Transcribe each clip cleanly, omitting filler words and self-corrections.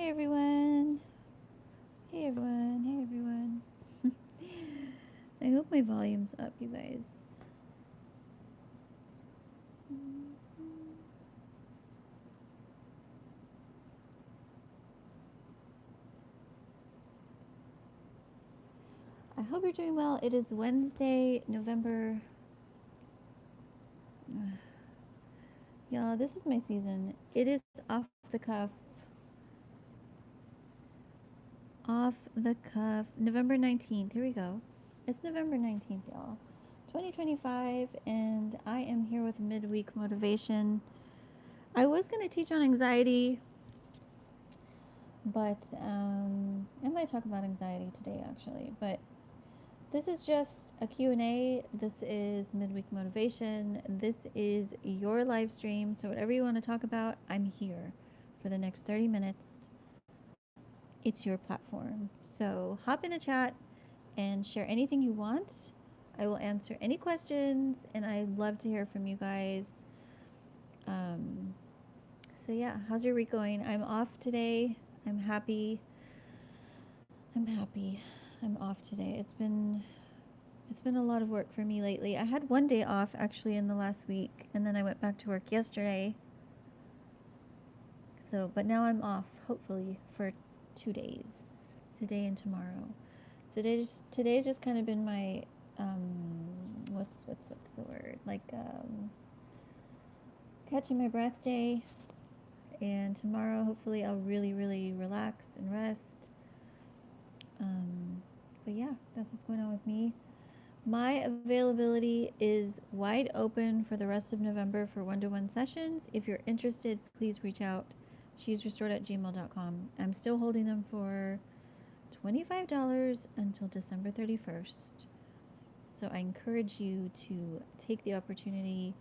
Hey everyone. Hey everyone. Hey everyone. I hope my volume's up, you guys. I hope you're doing well. It is Wednesday, November. Y'all, this is my season. It is off the cuff. Off the cuff. November 19th. Here we go. It's November 19th, y'all. 2025, and I am here with midweek motivation. I was going to teach on anxiety, but I might talk about anxiety today actually. But this is just a Q&A. This is midweek motivation. This is your live stream. So whatever you want to talk about, I'm here for the next 30 minutes. It's your platform. So hop in the chat and share anything you want. I will answer any questions, and I love to hear from you guys. So yeah, how's your week going? I'm off today. I'm happy. I'm happy. I'm off today. It's been a lot of work for me lately. I had one day off actually in the last week, and then I went back to work yesterday. So, but now I'm off hopefully for 2 days, today and tomorrow. Today's just kind of been my what's the word, like catching my breath day, and tomorrow hopefully I'll really relax and rest. But yeah, that's what's going on with me. My availability is wide open for the rest of November for one-to-one sessions. If you're interested, please reach out. shesrestored@gmail.com. I'm still holding them for $25 until December 31st. So I encourage you to take the opportunity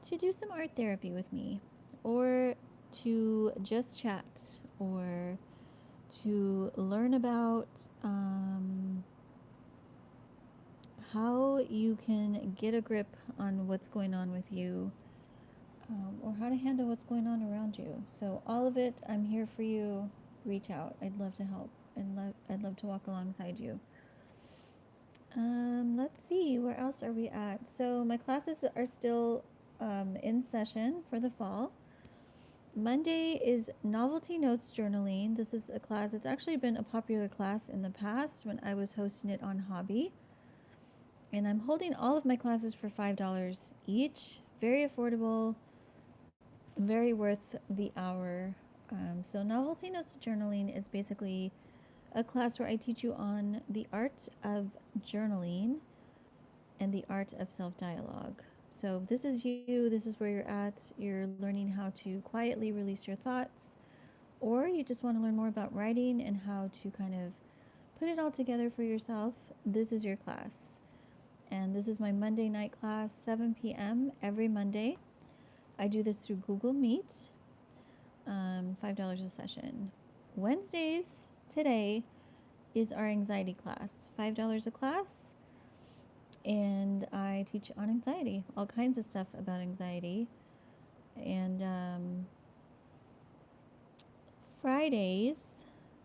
to do some art therapy with me, or to just chat, or to learn about how you can get a grip on what's going on with you, or how to handle what's going on around you. So all of it, I'm here for you. Reach out. I'd love to help, and I'd love to walk alongside you. Let's see, where else are we at? So my classes are still in session for the fall. Monday is novelty notes journaling. This is a class, it's actually been a popular class in the past when I was hosting it on Hobby. And I'm holding all of my classes for $5 each. Very affordable, very worth the hour. So novelty notes journaling is basically a class where I teach you on the art of journaling and the art of self-dialogue. So if this is you, this is where you're at, you're learning how to quietly release your thoughts, or you just want to learn more about writing and how to kind of put it all together for yourself, this is your class. And this is my Monday night class, 7 p.m. every Monday. I do this through Google Meet, $5 a session. Wednesdays, today, is our anxiety class, $5 a class. And I teach on anxiety, all kinds of stuff about anxiety. And Fridays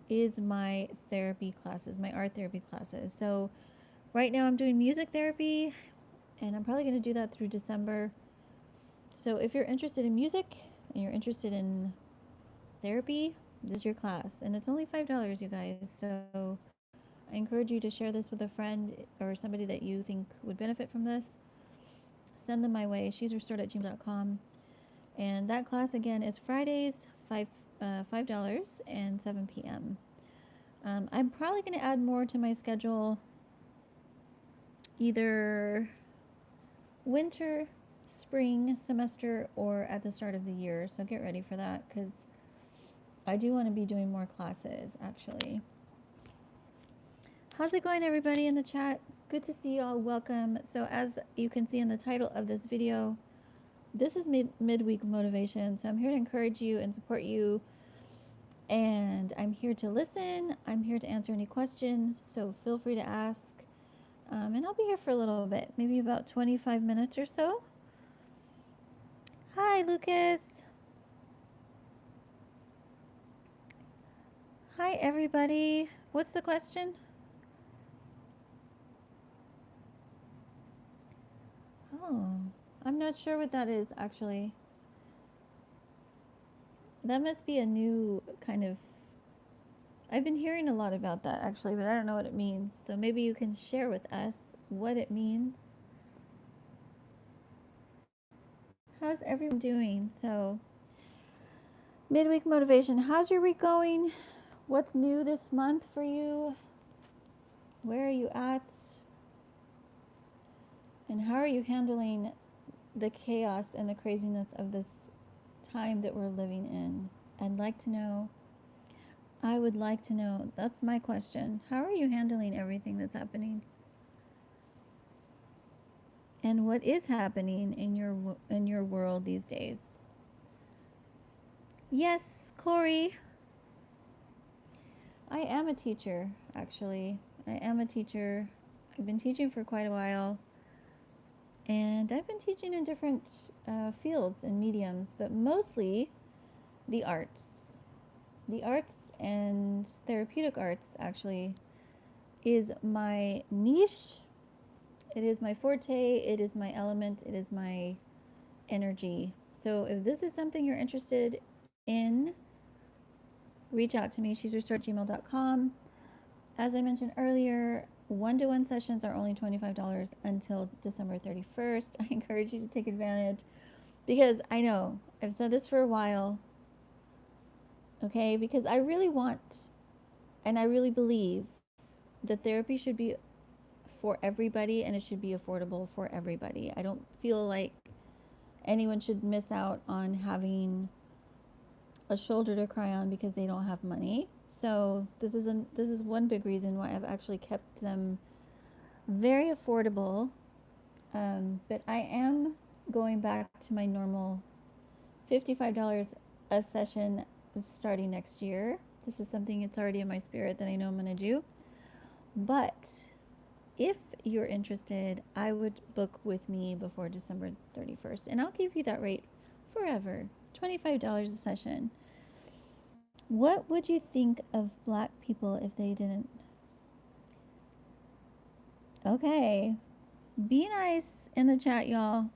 is my therapy classes, my art therapy classes. So right now I'm doing music therapy, and I'm probably going to do that through December. So if you're interested in music and you're interested in therapy, this is your class. And it's only $5, you guys. So I encourage you to share this with a friend or somebody that you think would benefit from this. Send them my way, shesrestored@gmail.com. And that class again is Fridays, $5 and 7 p.m. I'm probably going to add more to my schedule, either winter, spring semester, or at the start of the year. So get ready for that, because I do want to be doing more classes actually. How's it going, everybody in the chat? Good to see you all. Welcome. So as you can see in the title of this video, this is midweek motivation. So I'm here to encourage you and support you, and I'm here to listen. I'm here to answer any questions, so feel free to ask. And I'll be here for a little bit, maybe about 25 minutes or so. Hi, Lucas. Hi, everybody. What's the question? Oh, I'm not sure what that is, actually. That must be a new kind of. I've been hearing a lot about that, actually, but I don't know what it means. So maybe you can share with us what it means. How's everyone doing? So, midweek motivation. How's your week going? What's new this month for you? Where are you at? And how are you handling the chaos and the craziness of this time that we're living in? I'd like to know. I would like to know. That's my question. How are you handling everything that's happening? And what is happening in your world these days? Yes, Corey. I am a teacher, actually. I am a teacher. I've been teaching for quite a while. And I've been teaching in different fields and mediums, but mostly the arts. The arts and therapeutic arts, actually, is my niche. It is my forte. It is my element. It is my energy. So if this is something you're interested in, reach out to me, she'srestored@gmail.com. As I mentioned earlier, one-to-one sessions are only $25 until December 31st. I encourage you to take advantage because I know I've said this for a while, okay? Because I really want and I really believe that therapy should be for everybody and it should be affordable for everybody. I don't feel like anyone should miss out on having a shoulder to cry on because they don't have money. So this is one big reason why I've actually kept them very affordable. But I am going back to my normal $55 a session starting next year. This is something it's already in my spirit that I know I'm going to do. But if you're interested, I would book with me before December 31st, and I'll give you that rate forever. $25 a session. What would you think of black people if they didn't? Okay. Be nice in the chat, y'all.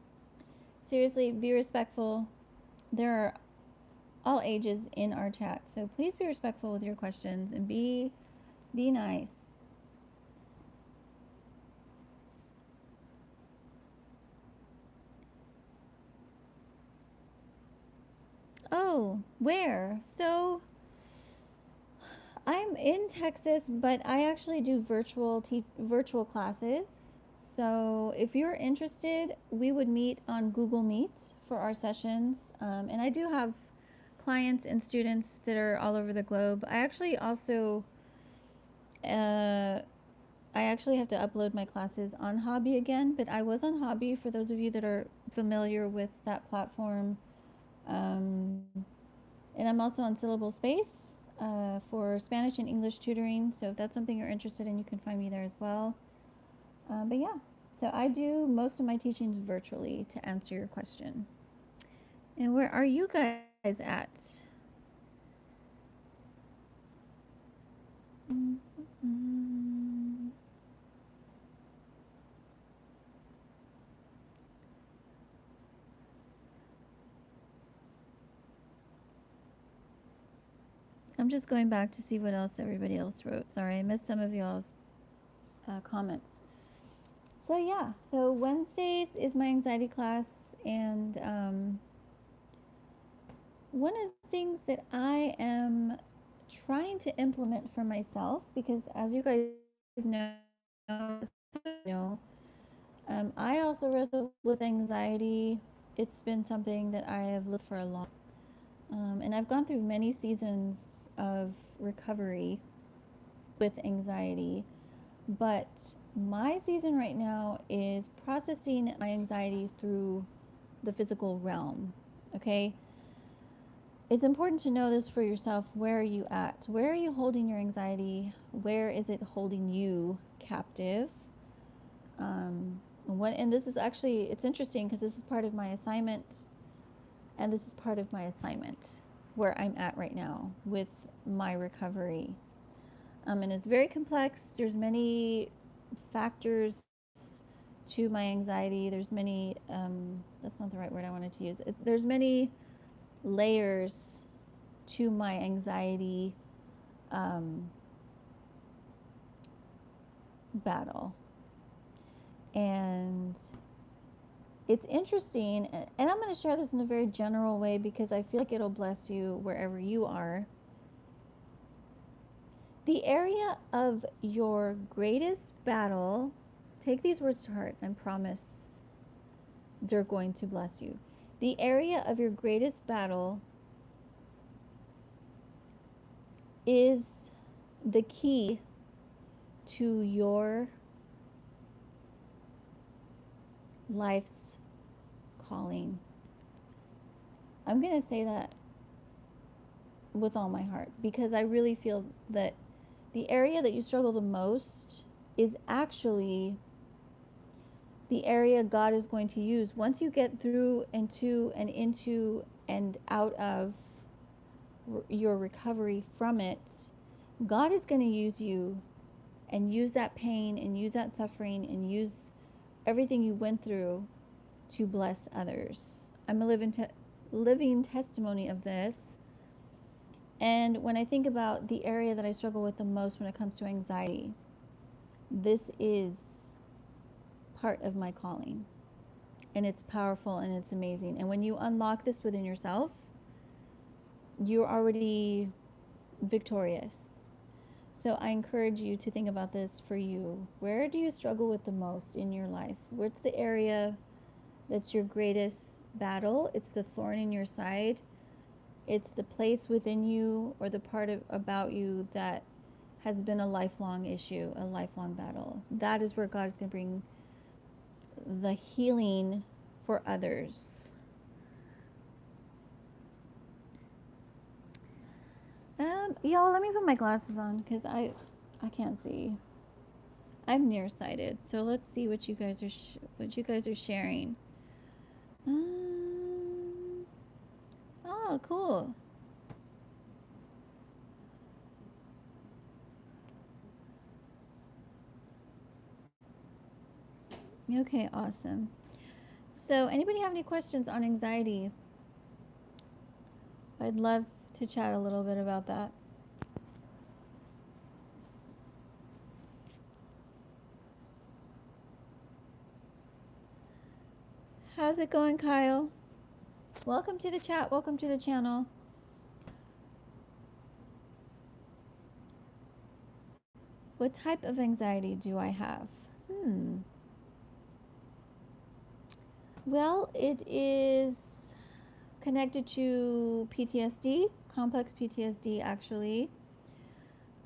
Seriously, be respectful. There are all ages in our chat, so please be respectful with your questions and be nice. Oh, where? So I'm in Texas, but I actually do virtual classes. So if you're interested, we would meet on Google Meet for our sessions. And I do have clients and students that are all over the globe. I actually also, I actually have to upload my classes on Hobby again, but I was on Hobby for those of you that are familiar with that platform. And I'm also on Syllable Space for Spanish and English tutoring. So if that's something you're interested in, you can find me there as well. But yeah, so I do most of my teachings virtually to answer your question. And where are you guys at? I'm just going back to see what else everybody else wrote. Sorry, I missed some of y'all's comments. So yeah, so Wednesdays is my anxiety class, and one of the things that I am trying to implement for myself, because as you guys know, I also wrestle with anxiety. It's been something that I have lived for a long and I've gone through many seasons of recovery with anxiety, but my season right now is processing my anxiety through the physical realm. Okay, it's important to know this for yourself. Where are you at? Where are you holding your anxiety? Where is it holding you captive? And this is actually, it's interesting because this is part of my assignment, and this is part of my assignment. where I'm at right now with my recovery. And it's very complex. There's many factors to my anxiety. There's many, that's not the right word I wanted to use. There's many layers to my anxiety battle. And it's interesting, and I'm going to share this in a very general way because I feel like it'll bless you wherever you are. The area of your greatest battle, take these words to heart and promise they're going to bless you. The area of your greatest battle is the key to your life's calling. I'm going to say that with all my heart because I really feel that the area that you struggle the most is actually the area God is going to use. Once you get through and into and out of your recovery from it, God is going to use you and use that pain and use that suffering and use everything you went through to bless others. I'm a living testimony of this. And when I think about the area that I struggle with the most when it comes to anxiety, this is part of my calling. And it's powerful and it's amazing. And when you unlock this within yourself, you're already victorious. So I encourage you to think about this for you. Where do you struggle with the most in your life? What's the area that's your greatest battle? It's the thorn in your side. It's the place within you or the part about you that has been a lifelong issue, a lifelong battle. That is where God is going to bring the healing for others. Y'all, let me put my glasses on because I can't see. I'm nearsighted, so let's see what you guys are sharing. Oh, cool. Okay, awesome. So, anybody have any questions on anxiety? I'd love to chat a little bit about that. How's it going, Kyle? Welcome to the chat. Welcome to the channel. What type of anxiety do I have? Well, it is connected to PTSD, complex PTSD, actually.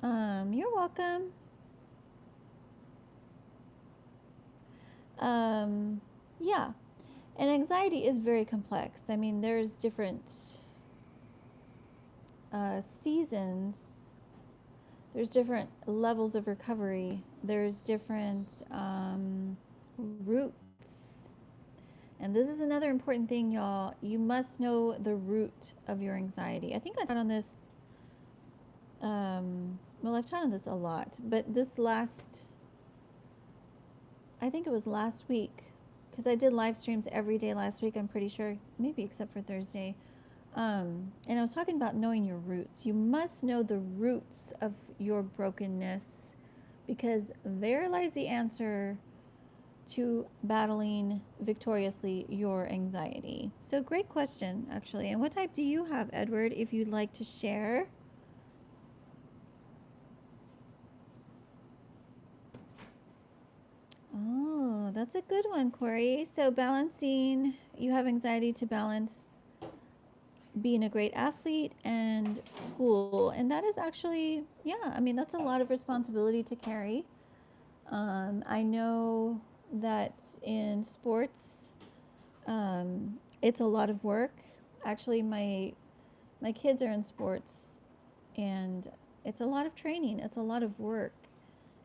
You're welcome. Yeah. And anxiety is very complex. I mean, there's different seasons, there's different levels of recovery, there's different roots. And this is another important thing, y'all. You must know the root of your anxiety. I think I taught on this, well, I've taught on this a lot, but I think it was last week, because I did live streams every day last week, I'm pretty sure, maybe except for Thursday. And I was talking about knowing your roots. You must know the roots of your brokenness because there lies the answer to battling victoriously your anxiety. So great question, actually. And what type do you have, Edward, if you'd like to share? Oh, that's a good one, Corey. So balancing, you have anxiety to balance being a great athlete and school. And that is actually, yeah, I mean, that's a lot of responsibility to carry. I know that in sports, it's a lot of work. Actually, my kids are in sports, and it's a lot of training. It's a lot of work.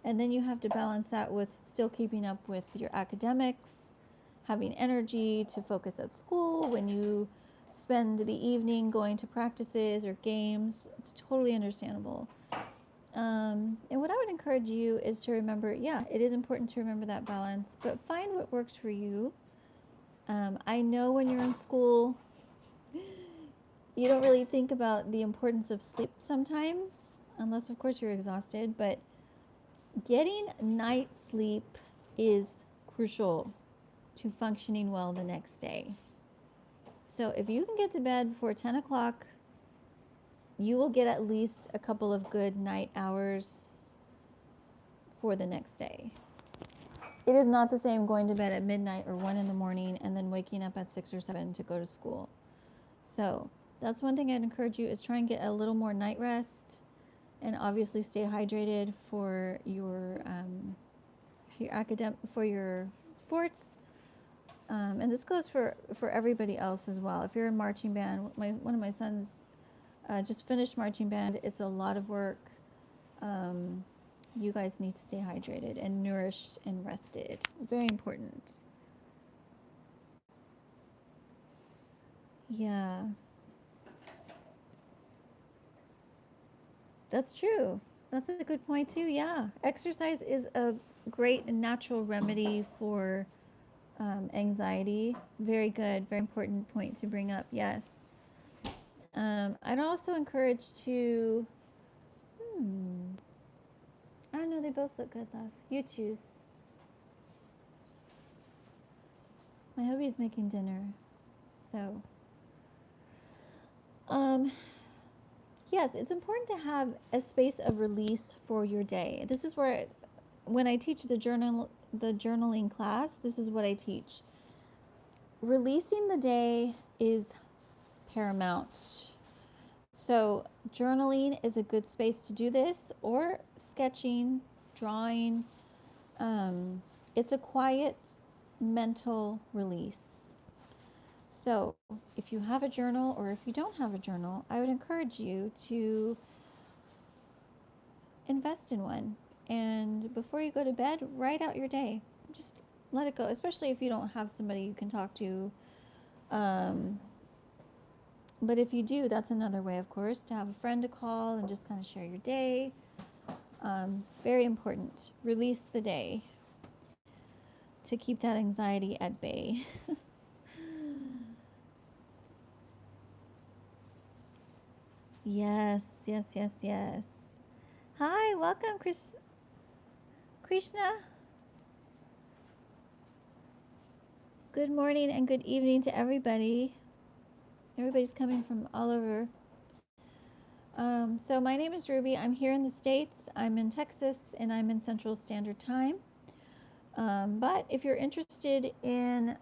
And then you have to balance that with still keeping up with your academics, having energy to focus at school when you spend the evening going to practices or games. It's totally understandable. And what I would encourage you is to remember, yeah, it is important to remember that balance, but find what works for you. I know when you're in school, you don't really think about the importance of sleep sometimes, unless, of course, you're exhausted, but getting night sleep is crucial to functioning well the next day. So if you can get to bed before 10 o'clock, you will get at least a couple of good night hours for the next day. It is not the same going to bed at midnight or 1 in the morning and then waking up at 6 or 7 to go to school. So that's one thing I'd encourage you is try and get a little more night rest, and obviously stay hydrated for your for your sports. And this goes for everybody else as well. If you're in marching band, one of my sons just finished marching band. It's a lot of work. You guys need to stay hydrated and nourished and rested. Very important. Yeah. That's true. That's a good point too. Yeah. Exercise is a great natural remedy for anxiety. Very good. Very important point to bring up. Yes. I'd also encourage to, I don't know, they both look good, love. You choose. My hubby's making dinner. So, yes, it's important to have a space of release for your day. This is where, when I teach the journaling class, this is what I teach. Releasing the day is paramount. So journaling is a good space to do this, or sketching, drawing. It's a quiet mental release. So if you have a journal, or if you don't have a journal, I would encourage you to invest in one. And before you go to bed, write out your day. Just let it go, especially if you don't have somebody you can talk to. But if you do, that's another way, of course, to have a friend to call and just kind of share your day. Very important. Release the day to keep that anxiety at bay. Yes, yes, yes, yes. Hi, welcome, Krishna. Good morning and good evening to everybody. Everybody's coming from all over. So my name is Ruby. I'm here in the States. I'm in Texas, and I'm in Central Standard Time. But if you're interested in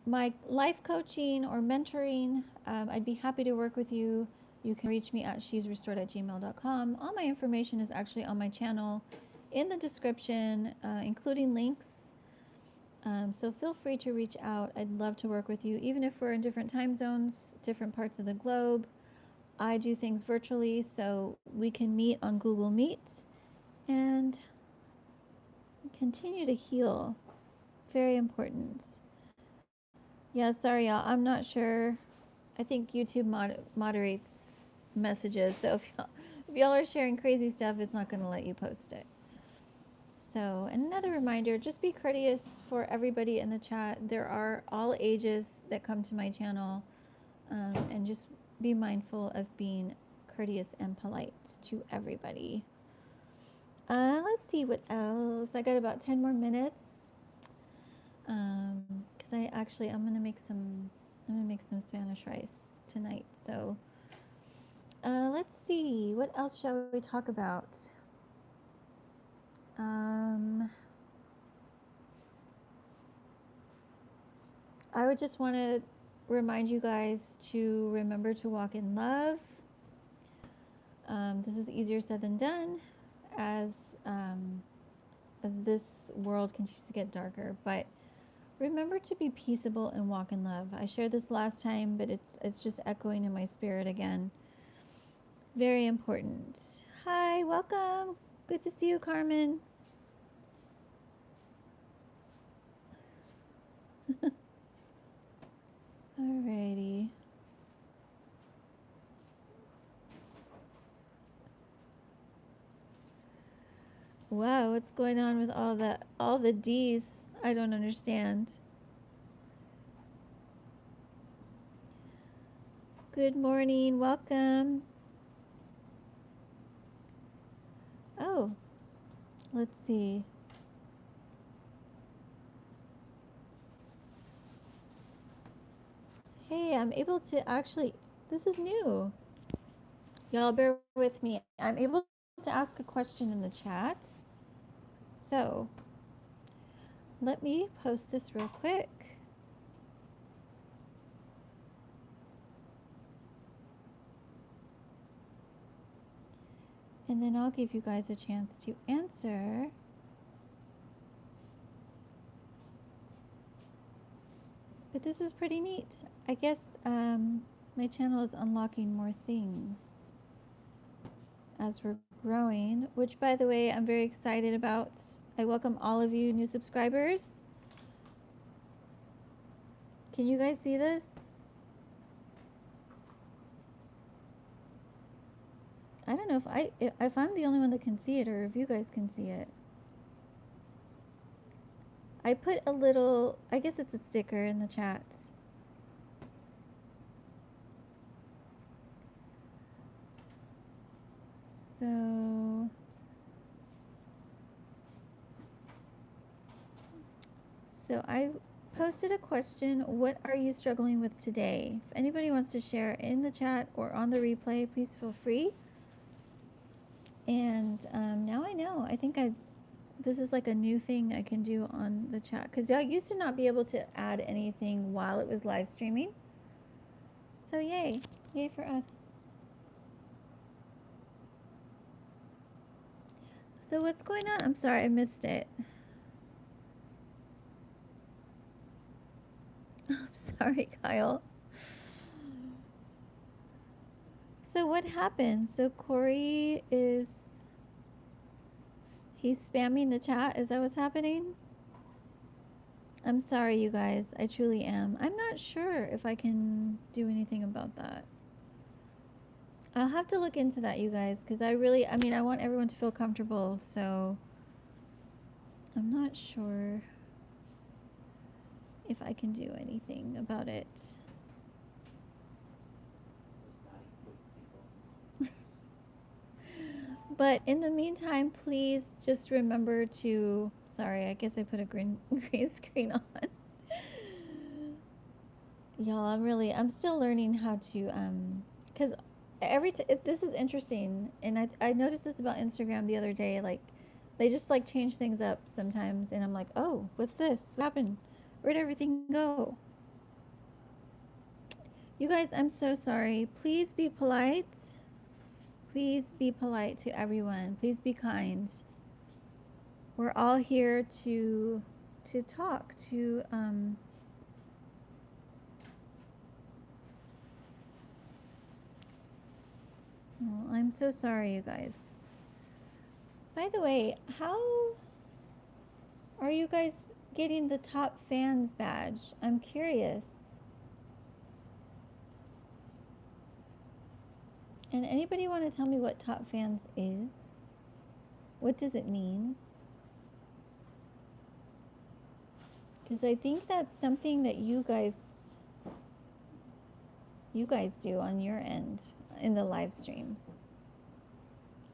my life coaching or mentoring, I'd be happy to work with you. You can reach me at shesrestored@gmail.com. All my information is actually on my channel in the description, including links. So feel free to reach out. I'd love to work with you, even if we're in different time zones, different parts of the globe. I do things virtually, so we can meet on Google Meets and continue to heal. Very important. Yeah, sorry, y'all. I'm not sure. I think YouTube moderates messages, so if y'all are sharing crazy stuff, it's not going to let you post it. So, another reminder, just be courteous for everybody in the chat. There are all ages that come to my channel, and just be mindful of being courteous and polite to everybody. Let's see what else. I got about 10 more minutes. Because I'm gonna make some Spanish rice tonight. So, let's see, what else shall we talk about? I would just want to remind you guys to remember to walk in love. This is easier said than done, as this world continues to get darker. But remember to be peaceable and walk in love. I shared this last time, but it's just echoing in my spirit again. Very important. Hi, welcome. Good to see you, Carmen. Alrighty. Wow, what's going on with all the D's? I don't understand. Good morning, welcome. Oh, let's see. Hey, I'm able to actually, this is new. Y'all bear with me. I'm able to ask a question in the chat. So, let me post this real quick. And then I'll give you guys a chance to answer. But this is pretty neat. I guess my channel is unlocking more things as we're growing, which by the way, I'm very excited about. I welcome all of you new subscribers. Can you guys see this? I don't know if I'm the only one that can see it or if you guys can see it. I put a little, I guess it's a sticker in the chat. So I posted a question, what are you struggling with today? If anybody wants to share in the chat or on the replay, please feel free. And now I know, I think this is like a new thing I can do on the chat, because I used to not be able to add anything while it was live streaming. So yay for us. So what's going on? I'm sorry, I missed it. I'm sorry, Kyle. So what happened? So Corey he's spamming the chat. Is that what's happening? I'm sorry, you guys. I truly am. I'm not sure if I can do anything about that. I'll have to look into that, you guys, because I want everyone to feel comfortable, so I'm not sure if I can do anything about it. But in the meantime, please just remember to, sorry, I guess I put a green screen on. Y'all, I'm still learning how to, because this is interesting, and I noticed this about Instagram the other day, like, they just, like, change things up sometimes, and I'm like, oh, what's this? What happened? Where'd everything go? You guys, I'm so sorry. Please be polite. Please be polite to everyone. Please be kind. We're all here to talk, oh, I'm so sorry, you guys. By the way, how are you guys getting the top fans badge? I'm curious. And anybody want to tell me what top fans is? What does it mean? Because I think that's something that you guys do on your end in the live streams.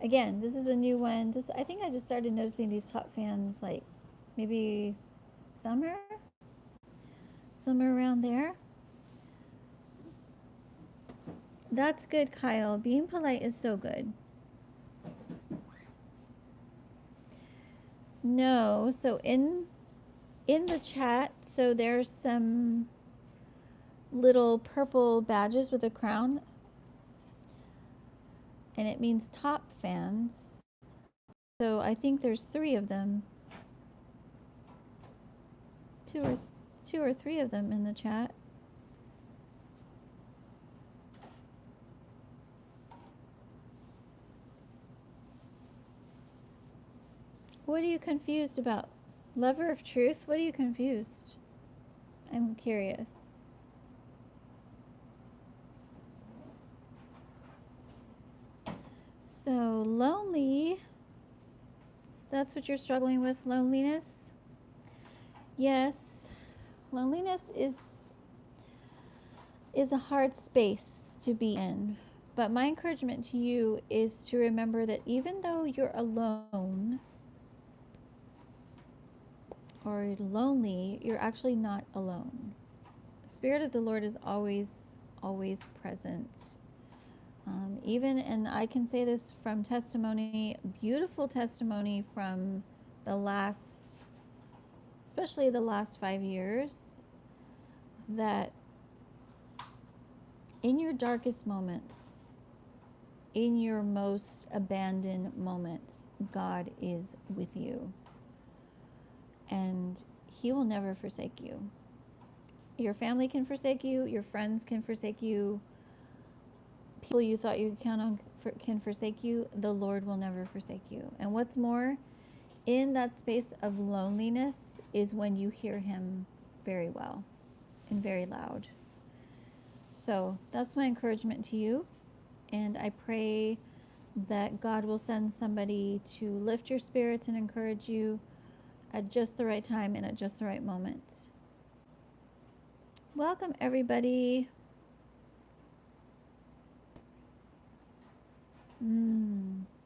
Again, this is a new one. I think I just started noticing these top fans like maybe somewhere around there. That's good, Kyle. Being polite is so good. No, so in the chat, so there's some little purple badges with a crown, and it means top fans. So I think there's 3 of them. Two or three of them in the chat. What are you confused about? Lover of truth? What are you confused? I'm curious. So lonely, that's what you're struggling with, loneliness? Yes, loneliness is a hard space to be in. But my encouragement to you is to remember that even though you're alone or lonely, you're actually not alone. The Spirit of the Lord is always present. Even, and I can say this from testimony, beautiful testimony from the last, especially the last 5 years, that in your darkest moments, in your most abandoned moments, God is with you. And He will never forsake you. Your family can forsake you, your friends can forsake you, people you thought you could count on can forsake you. The Lord will never forsake you. And what's more, in that space of loneliness is when you hear Him very well and very loud. So that's my encouragement to you. And I pray that God will send somebody to lift your spirits and encourage you at just the right time and at just the right moment. Welcome, everybody.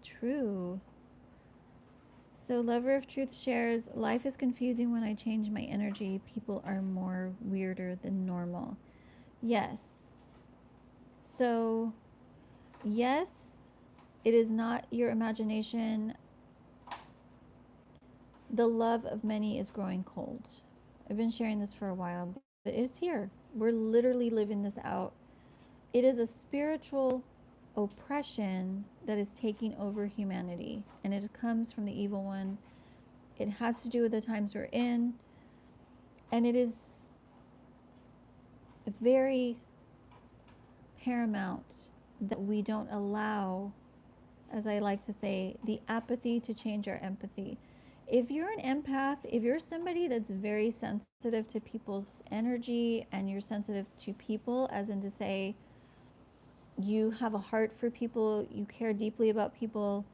True. So, Lover of Truth shares, life is confusing when I change my energy. People are more weirder than normal. Yes. So, yes, it is not your imagination. The love of many is growing cold. I've been sharing this for a while, but it's here. We're literally living this out. It is a spiritual oppression that is taking over humanity, and it comes from the evil one. It has to do with the times we're in, and it is very paramount that we don't allow, as I like to say, the apathy to change our empathy. If you're an empath, if you're somebody that's very sensitive to people's energy and you're sensitive to people, as in to say, you have a heart for people, you care deeply about people,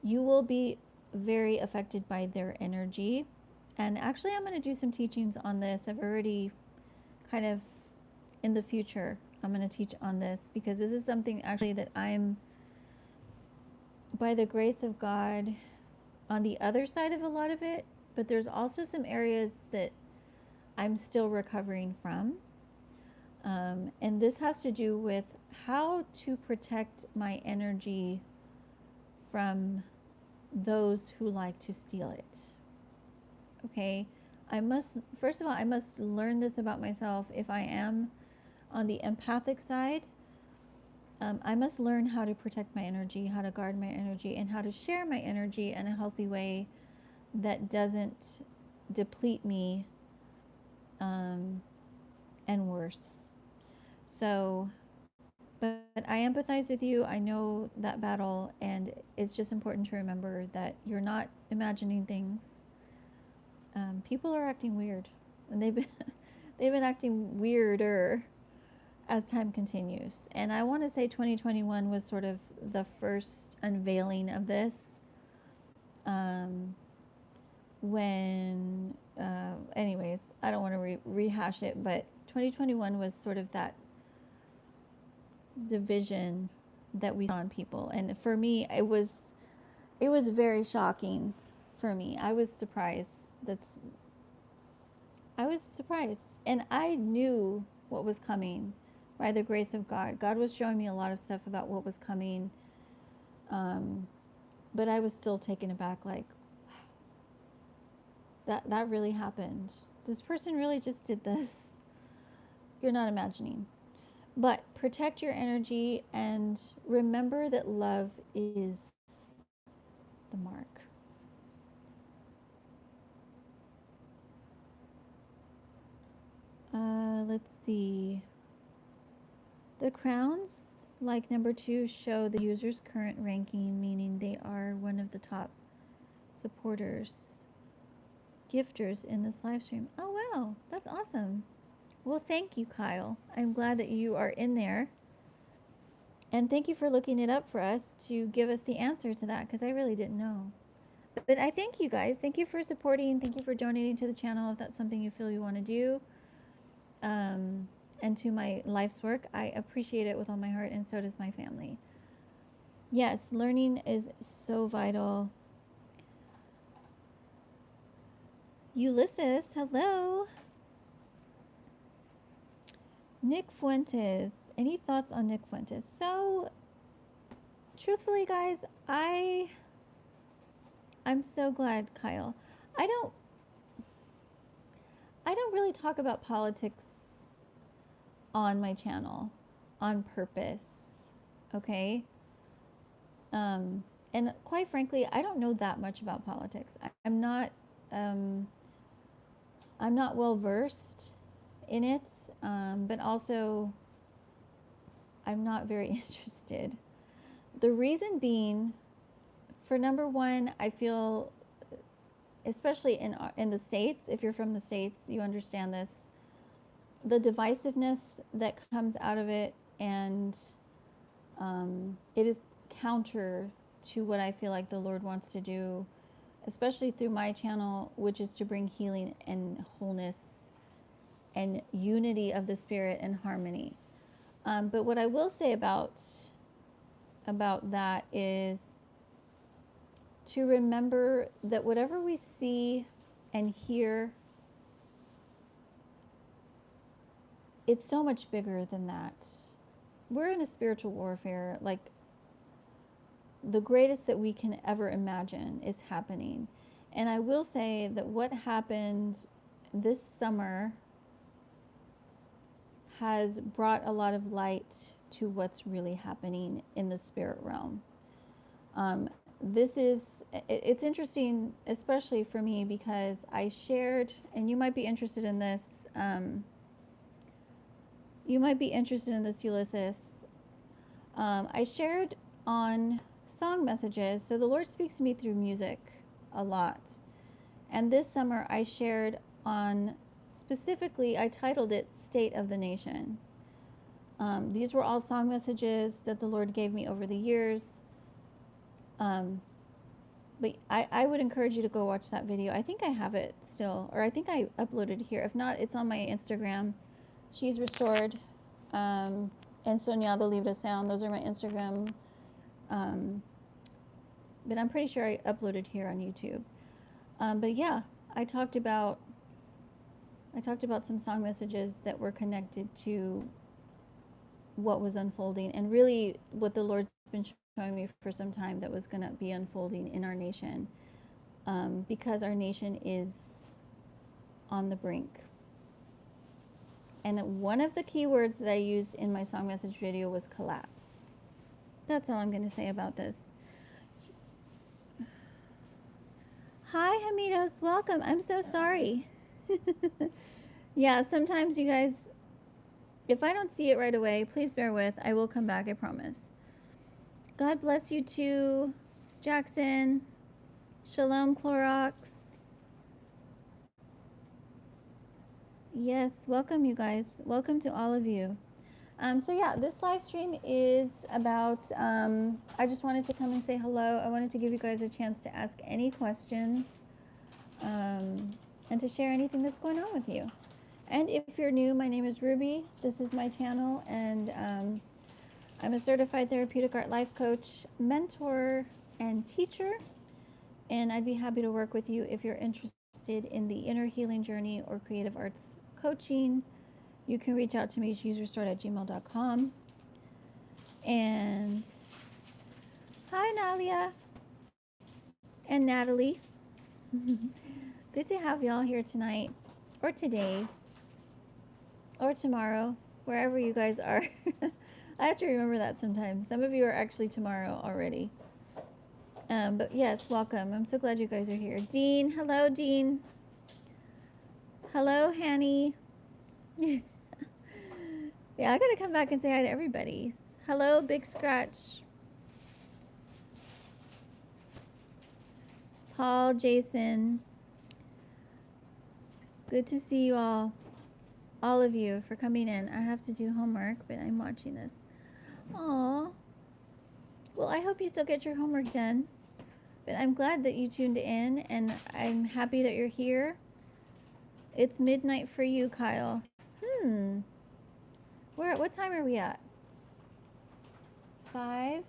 you will be very affected by their energy. And actually, I'm going to do some teachings on this. I've already kind of, in the future, I'm going to teach on this because this is something actually that I'm, by the grace of God, on the other side of a lot of it, but there's also some areas that I'm still recovering from. And this has to do with how to protect my energy from those who like to steal it. Okay, first of all, I must learn this about myself. If I am on the empathic side, I must learn how to protect my energy, how to guard my energy, and how to share my energy in a healthy way that doesn't deplete me and worse. So, but I empathize with you. I know that battle, and it's just important to remember that you're not imagining things. People are acting weird, and they've been acting weirder as time continues. And I want to say 2021 was sort of the first unveiling of this. Anyways, I don't want to rehash it, but 2021 was sort of that division that we saw on people. And for me, it was very shocking for me. I was surprised. I was surprised. And I knew what was coming by the grace of God. God was showing me a lot of stuff about what was coming. But I was still taken aback, like, that really happened. This person really just did this. You're not imagining. But protect your energy and remember that love is the mark. Let's see. The crowns, like number 2, show the user's current ranking, meaning they are one of the top supporters, gifters in this live stream. Oh, wow. That's awesome. Well, thank you, Kyle. I'm glad that you are in there. And thank you for looking it up for us to give us the answer to that, because I really didn't know. But I thank you guys. Thank you for supporting. Thank you for donating to the channel if that's something you feel you want to do. And to my life's work. I appreciate it with all my heart, and so does my family. Yes, learning is so vital. Ulysses, hello. Nick Fuentes. Any thoughts on Nick Fuentes? So, truthfully, guys, I'm so glad, Kyle. I don't I don't really talk about politics on my channel on purpose. Okay? And quite frankly, I don't know that much about politics. Um, I'm not well versed in it, but also I'm not very interested. The reason being, for number one, I feel, especially in the States, if you're from the States, you understand this, the divisiveness that comes out of it, and it is counter to what I feel like the Lord wants to do, especially through my channel, which is to bring healing and wholeness and unity of the spirit and harmony. But what I will say about that is to remember that whatever we see and hear, it's so much bigger than that. We're in a spiritual warfare, like the greatest that we can ever imagine is happening. And I will say that what happened this summer has brought a lot of light to what's really happening in the spirit realm. It's interesting, especially for me, because I shared, and you might be interested in this, Ulysses. I shared on song messages. So the Lord speaks to me through music a lot. And this summer I shared on, specifically, I titled it State of the Nation. These were all song messages that the Lord gave me over the years. But I would encourage you to go watch that video. I think I have it still, or I think I uploaded here. If not, it's on my Instagram. She's Restored, and Soñado Libre Sound. Those are my Instagram. But I'm pretty sure I uploaded here on YouTube. But yeah, I talked about some song messages that were connected to what was unfolding, and really what the Lord's been showing me for some time that was going to be unfolding in our nation, because our nation is on the brink. And one of the key words that I used in my song message video was collapse. That's all I'm going to say about this. Hi, Hamidos. Welcome. I'm so sorry. Yeah, sometimes you guys, if I don't see it right away, please bear with. I will come back, I promise. God bless you too, Jackson. Shalom, Clorox. Yes, welcome, you guys. Welcome to all of you. So yeah, this live stream is about, I just wanted to come and say hello. I wanted to give you guys a chance to ask any questions, and to share anything that's going on with you. And if you're new, my name is Ruby. This is my channel, and I'm a certified therapeutic art life coach, mentor, and teacher. And I'd be happy to work with you if you're interested in the inner healing journey or creative arts coaching. You can reach out to me, shesrestored@gmail.com. And hi, Nalia and Natalie. Good to have y'all here tonight, or today, or tomorrow, wherever you guys are. I have to remember that sometimes. Some of you are actually tomorrow already. But yes, welcome. I'm so glad you guys are here. Dean, hello, Dean. Hello, Hanny. Yeah, I gotta come back and say hi to everybody. Hello, Big Scratch. Paul, Jason. Good to see you all of you, for coming in. I have to do homework, but I'm watching this. Aw. Well, I hope you still get your homework done. But I'm glad that you tuned in, and I'm happy that you're here. It's midnight for you, Kyle. What time are we at? 5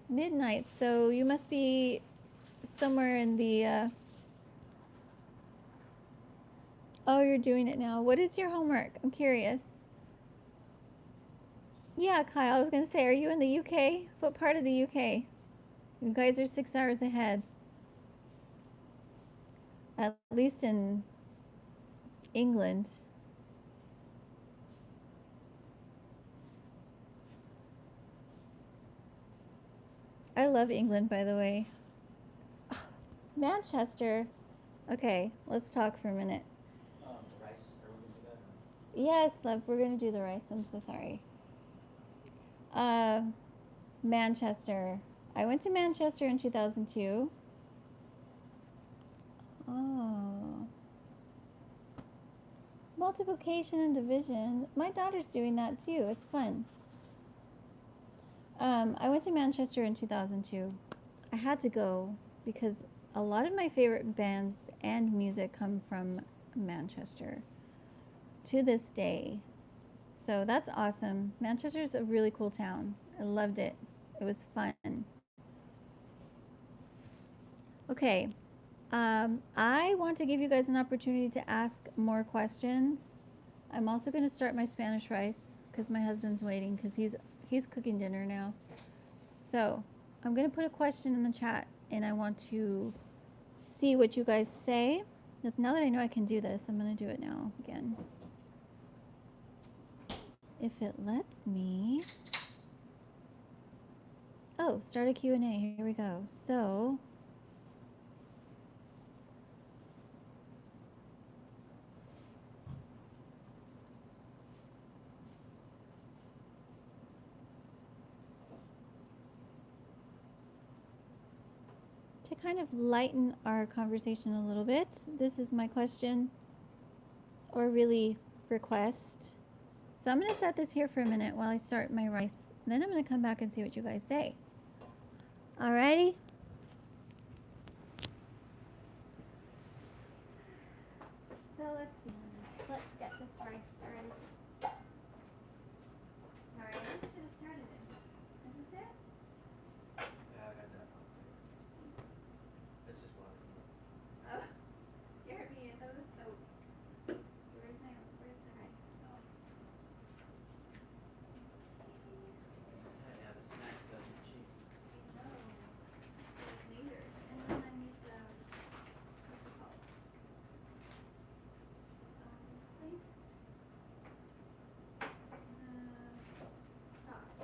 midnight. So you must be somewhere in the oh, you're doing it now. What is your homework? I'm curious. Yeah, Kyle, I was going to say, are you in the UK? What part of the UK? You guys are 6 hours ahead. At least in England. I love England, by the way. Manchester. Okay, let's talk for a minute. The rice, are we gonna do that? Yes, love, we're going to do the rice. I'm so sorry. Manchester. I went to Manchester in 2002. Oh. Multiplication and division. My daughter's doing that too. It's fun. I went to Manchester in 2002. I had to go because a lot of my favorite bands and music come from Manchester to this day. So that's awesome. Manchester's a really cool town. I loved it. It was fun. Okay. I want to give you guys an opportunity to ask more questions. I'm also going to start my Spanish rice because my husband's waiting because he's cooking dinner now. So I'm going to put a question in the chat and I want to see what you guys say. Now that I know I can do this, I'm going to do it now again. If it lets me. Oh, start a Q&A. Here we go. So to kind of lighten our conversation a little bit, this is my question, or really request. So I'm going to set this here for a minute while I start my rice. Then I'm going to come back and see what you guys say. Alrighty? So let's see. Let's get this rice started. Sorry, I guess I should have started it. Is this it? Yeah, I got that. That's just water. Oh, scared me. I thought it was soap. Where's the rice? Oh. Yeah, the snacks are cheap. I know. Later. And then I need the, what's it called? Is this clean? The sauce.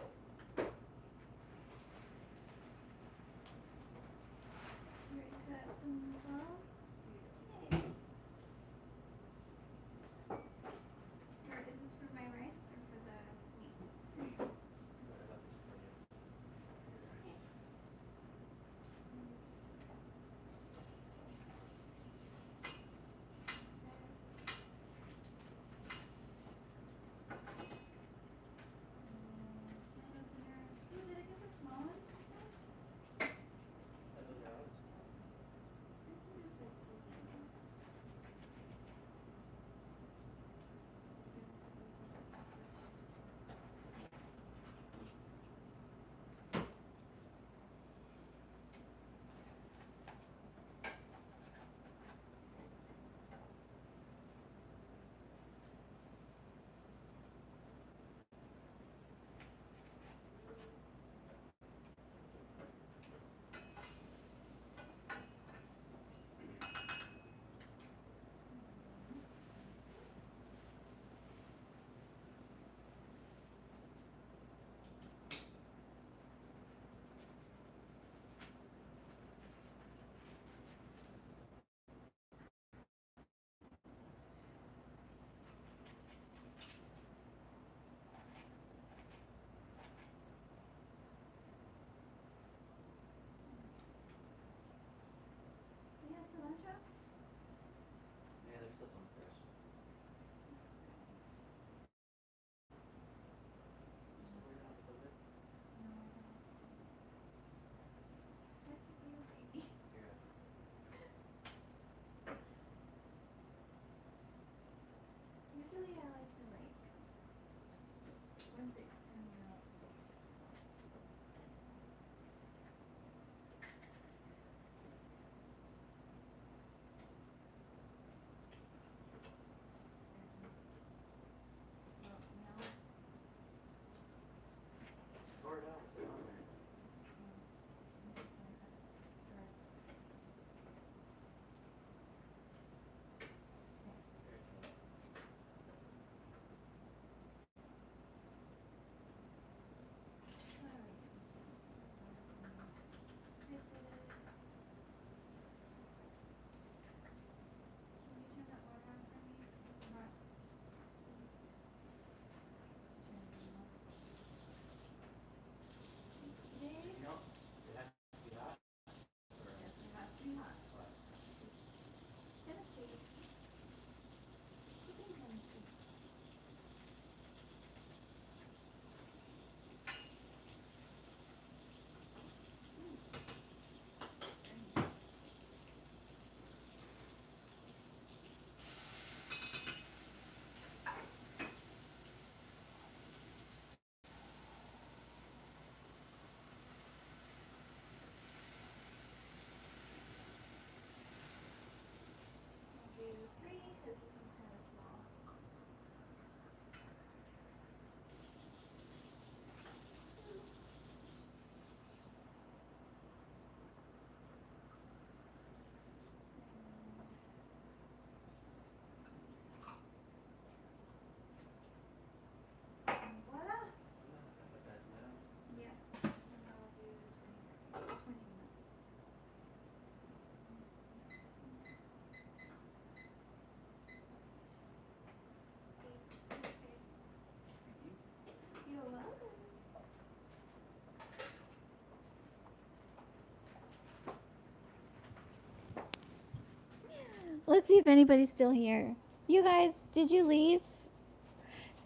see if anybody's still here. You guys, did you leave?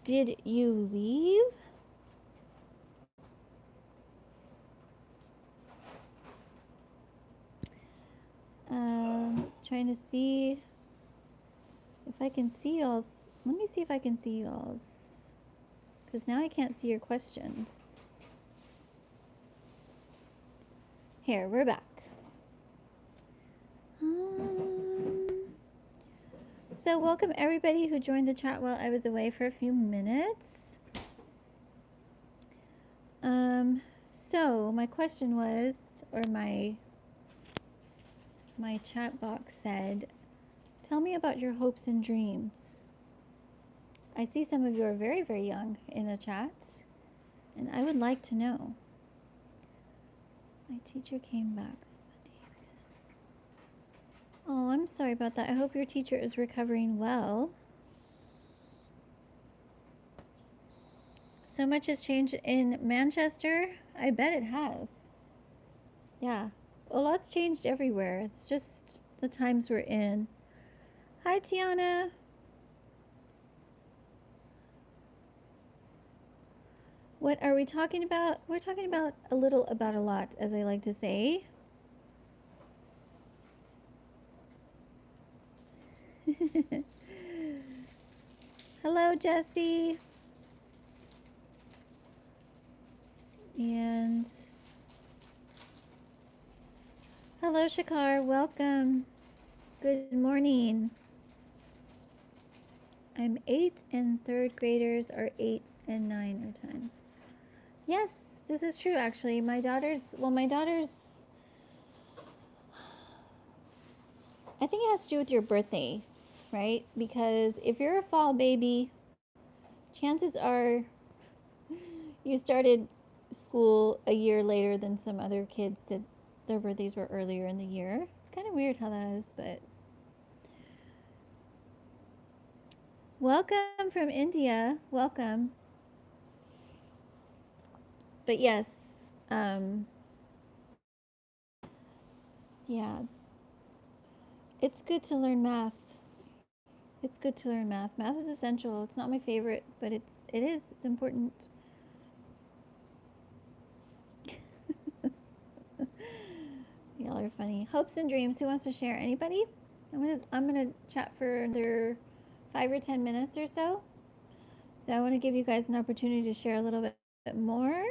Did you leave? Trying to see if I can see y'all's. Let me see if I can see y'all's. Because now I can't see your questions. Here, we're back. So welcome everybody who joined the chat while I was away for a few minutes. So my question was, or my chat box said, tell me about your hopes and dreams. I see some of you are very, very young in the chat, and I would like to know. My teacher came back this Monday because... Oh, I'm sorry about that. I hope your teacher is recovering well. So much has changed in Manchester. I bet it has. Yeah. A lot's changed everywhere. It's just the times we're in. Hi, Tiana. What are we talking about? We're talking about a little about a lot, as I like to say. Hello, Jessie. And hello, Shakar. Welcome. Good morning. I'm 8 and 3rd graders are 8 and 9 or 10. Yes, this is true actually. My daughter's, I think it has to do with your birthday, right? Because if you're a fall baby, chances are you started school a year later than some other kids that their birthdays were earlier in the year. It's kind of weird how that is, but welcome from India. Welcome. But yes, yeah, it's good to learn math. It's good to learn math. Math is essential. It's not my favorite, but it is. It's important. Y'all are funny. Hopes and dreams. Who wants to share? Anybody? I'm gonna chat for another 5 or 10 minutes or so. So I want to give you guys an opportunity to share a little bit more.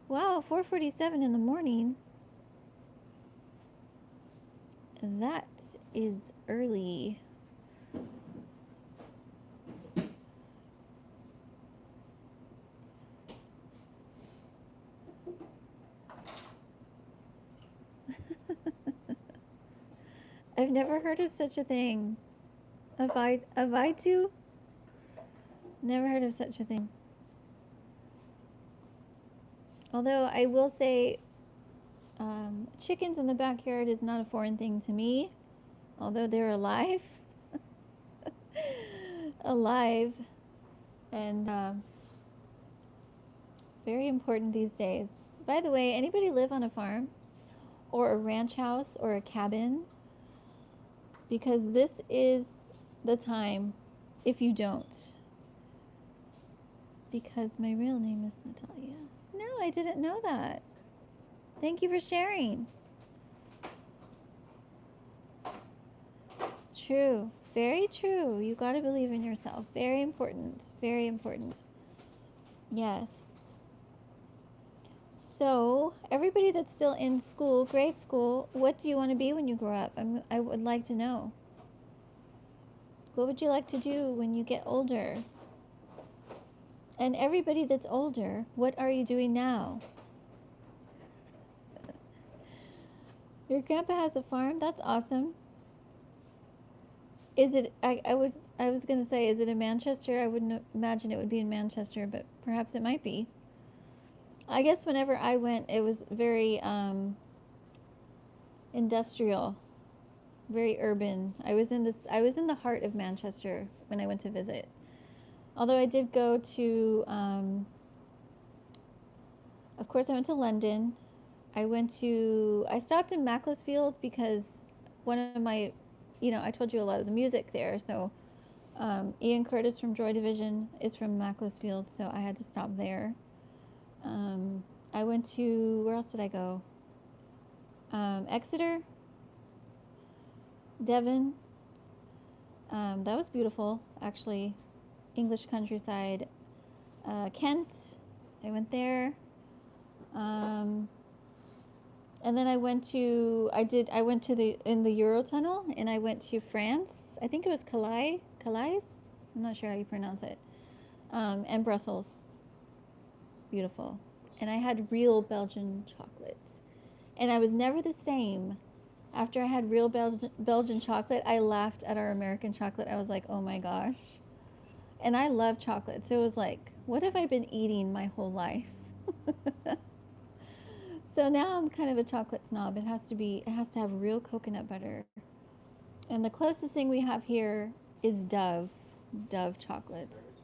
Wow, 4:47 in the morning. That is early. I've never heard of such a thing. A Vitu? Never heard of such a thing. Although I will say, chickens in the backyard is not a foreign thing to me. Although they're alive. Alive. And very important these days. By the way, anybody live on a farm? Or a ranch house or a cabin? Because this is the time if you don't. Because my real name is Natalia. No, I didn't know that. Thank you for sharing. True. Very true. You got to believe in yourself. Very important. Very important. Yes. So, everybody that's still in school, grade school, what do you want to be when you grow up? I would like to know. What would you like to do when you get older? And everybody that's older, what are you doing now? Your grandpa has a farm? That's awesome. Is it, I was going to say, is it in Manchester? I wouldn't imagine it would be in Manchester, but perhaps it might be. I guess whenever I went, it was very industrial, very urban. I was in the heart of Manchester when I went to visit. Although I did go to, of course, I went to London. I stopped in Macclesfield because one of my, I told you a lot of the music there. So Ian Curtis from Joy Division is from Macclesfield, so I had to stop there. I went to, where else did I go? Exeter, Devon. That was beautiful, actually. English countryside. Kent, I went there. And then I went to in the Eurotunnel, and I went to France. I think it was Calais. I'm not sure how you pronounce it. And Brussels. Beautiful. And I had real Belgian chocolate. And I was never the same. After I had real Belgian chocolate, I laughed at our American chocolate. I was like, oh my gosh. And I love chocolate. So it was like, what have I been eating my whole life? So now I'm kind of a chocolate snob. It has to have real coconut butter. And the closest thing we have here is Dove chocolates.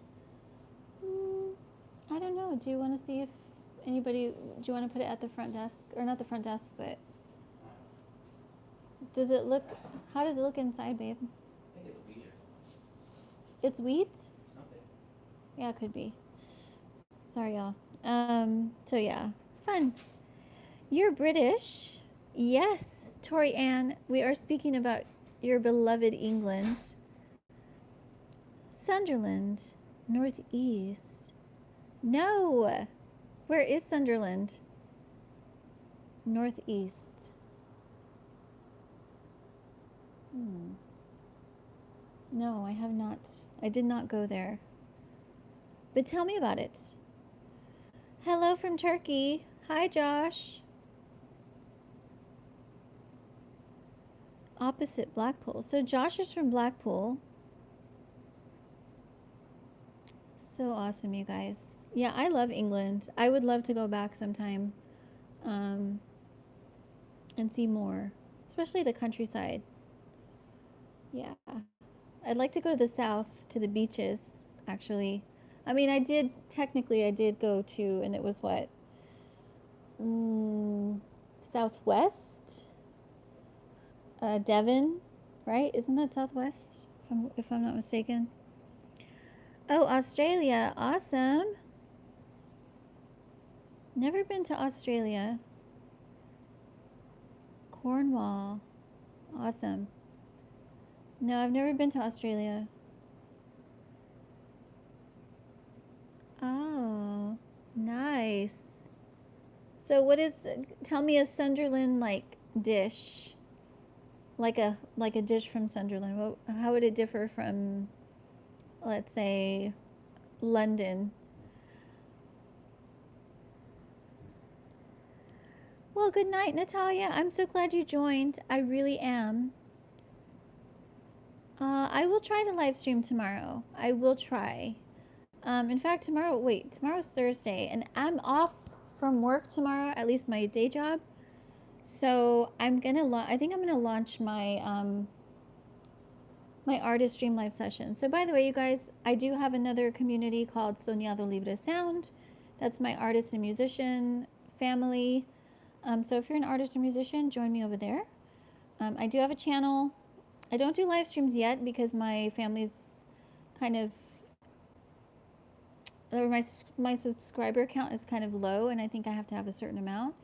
I don't know. Do you want to see if do you want to put it at the front desk? Or not the front desk, but how does it look inside, babe? I think it's wheat or It's wheat? something. Yeah, it could be. Sorry, y'all. So yeah, fun. You're British. Yes, Tori Ann, we are speaking about your beloved England. Sunderland, northeast. No. Where is Sunderland? Northeast. No, I have not. I did not go there. But tell me about it. Hello from Turkey. Hi, Josh. Opposite Blackpool. So Josh is from Blackpool. So awesome, you guys. Yeah, I love England. I would love to go back sometime and see more, especially the countryside. Yeah. I'd like to go to the south, to the beaches, actually. I mean, I did go to, and it was what? Southwest? Devon, right? Isn't that southwest, if I'm not mistaken? Oh, Australia. Awesome. Never been to Australia. Cornwall. Awesome. No, I've never been to Australia. Oh, nice. So tell me a Sunderland like dish. Like a dish from Sunderland. How would it differ from, let's say, London? Well, good night, Natalia. I'm so glad you joined. I really am. I will try to live stream tomorrow. I will try. In fact, tomorrow's Thursday, and I'm off from work tomorrow, at least my day job. So I think I'm gonna launch my my artist stream live session. So by the way, you guys, I do have another community called Soñado Libre Sound. That's my artist and musician family. So if you're an artist or musician, join me over there. I do have a channel. I don't do live streams yet because my family's kind of, my subscriber count is kind of low, and I think I have to have a certain amount.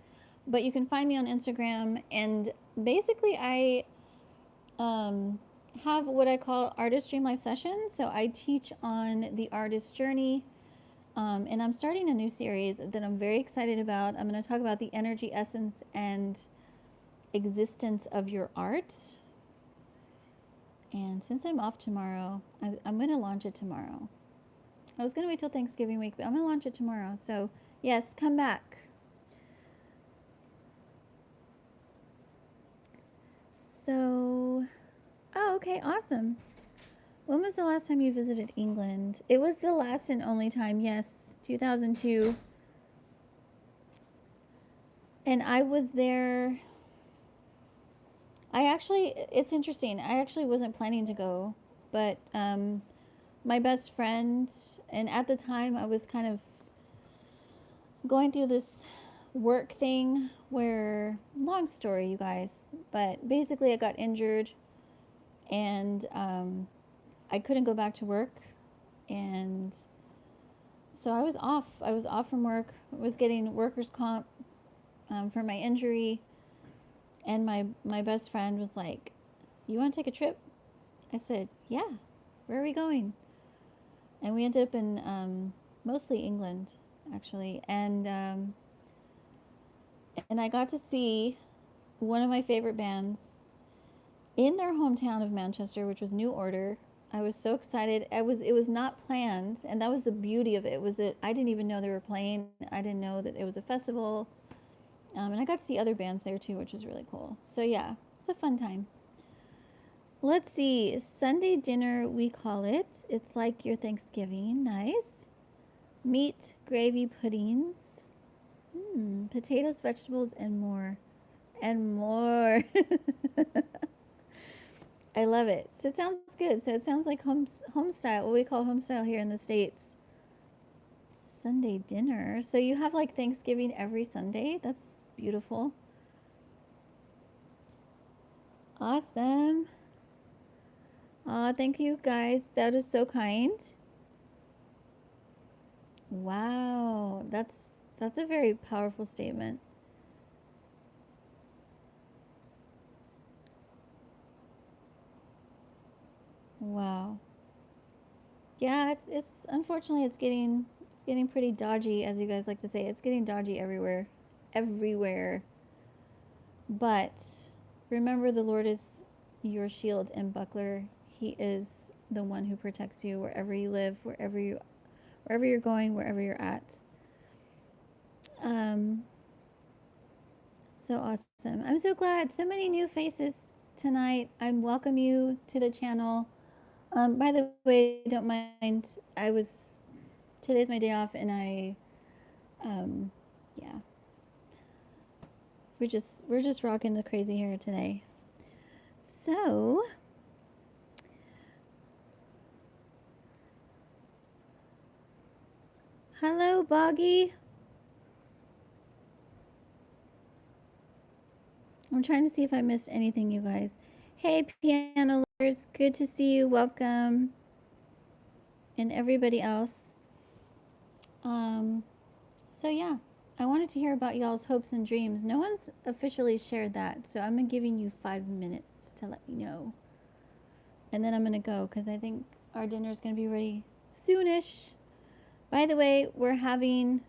But you can find me on Instagram, and basically I have what I call artist stream live sessions. So I teach on the artist journey, and I'm starting a new series that I'm very excited about. I'm going to talk about the energy, essence, and existence of your art. And since I'm off tomorrow, I'm going to launch it tomorrow. I was going to wait till Thanksgiving week, but I'm going to launch it tomorrow. So yes, come back. So, oh, okay, awesome. When was the last time you visited England? It was the last and only time, yes, 2002. And I was there. It's interesting. I actually wasn't planning to go, but my best friend, and at the time I was kind of going through this work thing where, long story, you guys, but basically I got injured and I couldn't go back to work. And so I was off. I was off from work. I was getting workers' comp for my injury. And my best friend was like, "You want to take a trip?" I said, "Yeah. Where are we going?" And we ended up in mostly England, actually. And I got to see one of my favorite bands in their hometown of Manchester, which was New Order. I was so excited. It was not planned, and that was the beauty of it. Was that I didn't even know they were playing. I didn't know that it was a festival. And I got to see other bands there too, which was really cool. So yeah, it's a fun time. Let's see. Sunday dinner, we call it. It's like your Thanksgiving. Nice. Meat, gravy, puddings. Potatoes, vegetables, and more. And more. I love it. So it sounds good. So it sounds like home style, what we call home style here in the States. Sunday dinner. So you have like Thanksgiving every Sunday? That's beautiful. Awesome. Aw, thank you guys. That is so kind. Wow. That's a very powerful statement. Wow. Yeah, it's unfortunately it's getting pretty dodgy, as you guys like to say. It's getting dodgy everywhere. Everywhere. But remember, the Lord is your shield and buckler. He is the one who protects you wherever you live, wherever you're going, wherever you're at. So awesome. I'm so glad. So many new faces tonight. I welcome you to the channel. By the way, don't mind. Today's my day off, and yeah. We're just rocking the crazy hair today. So, hello, Boggy. I'm trying to see if I missed anything, you guys. Hey, piano lovers, good to see you. Welcome, and everybody else. So yeah, I wanted to hear about y'all's hopes and dreams. No one's officially shared that, so I'm giving you 5 minutes to let me know, and then I'm gonna go because I think our dinner's gonna be ready soonish. By the way, we're having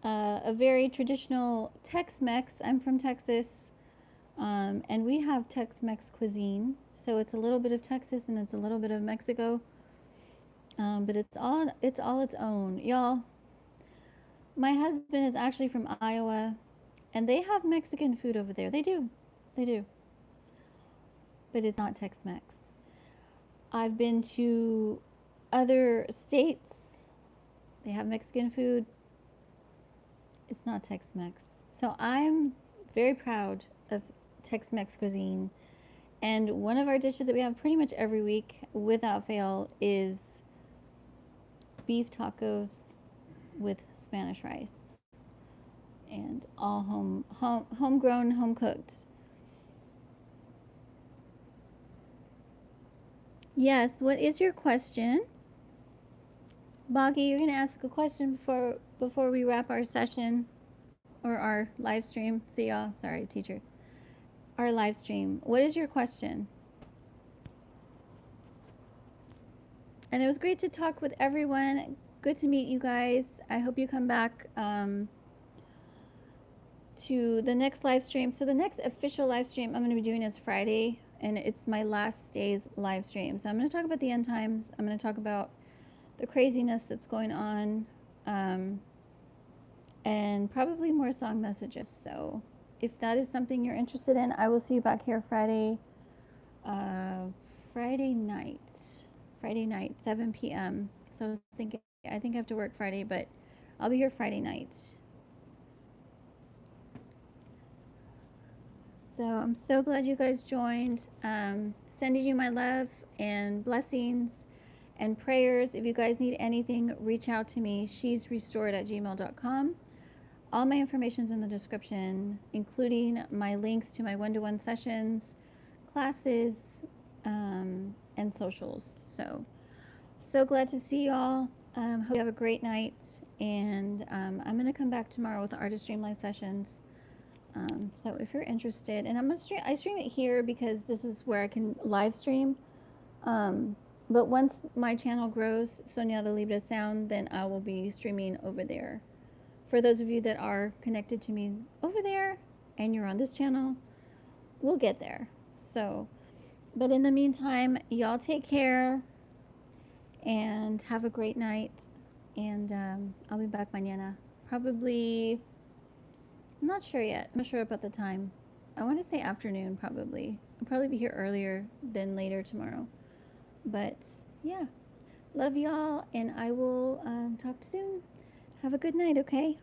a very traditional Tex-Mex. I'm from Texas, and we have Tex-Mex cuisine. So it's a little bit of Texas and it's a little bit of Mexico, but it's all its own, y'all. My husband is actually from Iowa, and they have Mexican food over there. They do, but it's not Tex-Mex. I've been to other states. They have Mexican food. It's not Tex-Mex. So I'm very proud of Tex-Mex cuisine. And one of our dishes that we have pretty much every week, without fail, is beef tacos with Spanish rice. And all homegrown, home cooked. Yes, what is your question? Boggy, you're going to ask a question before we wrap our session or our live stream. See y'all. Sorry, teacher. Our live stream. What is your question? And it was great to talk with everyone. Good to meet you guys. I hope you come back to the next live stream. So the next official live stream I'm going to be doing is Friday, and it's my last day's live stream. So I'm going to talk about the end times. I'm going to talk about the craziness that's going on, and probably more song messages. So if that is something you're interested in, I will see you back here Friday night, 7 p.m. So I was thinking, I think I have to work Friday, but I'll be here Friday night. So I'm so glad you guys joined. Sending you my love and blessings and prayers. If you guys need anything, reach out to me. She's restored@gmail.com. all my information's in the description, including my links to my one-to-one sessions, classes, and socials. So glad to see y'all. Hope you have a great night. And I'm going to come back tomorrow with the Artist Stream Live sessions. So if you're interested, and I stream it here because this is where I can live stream. But once my channel grows, Sonia the Libre Sound, then I will be streaming over there. For those of you that are connected to me over there and you're on this channel, we'll get there. So, but in the meantime, y'all take care and have a great night. And I'll be back mañana. Probably, I'm not sure yet. I'm not sure about the time. I want to say afternoon, probably. I'll probably be here earlier than later tomorrow. But yeah, love y'all, and I will talk soon. Have a good night, okay?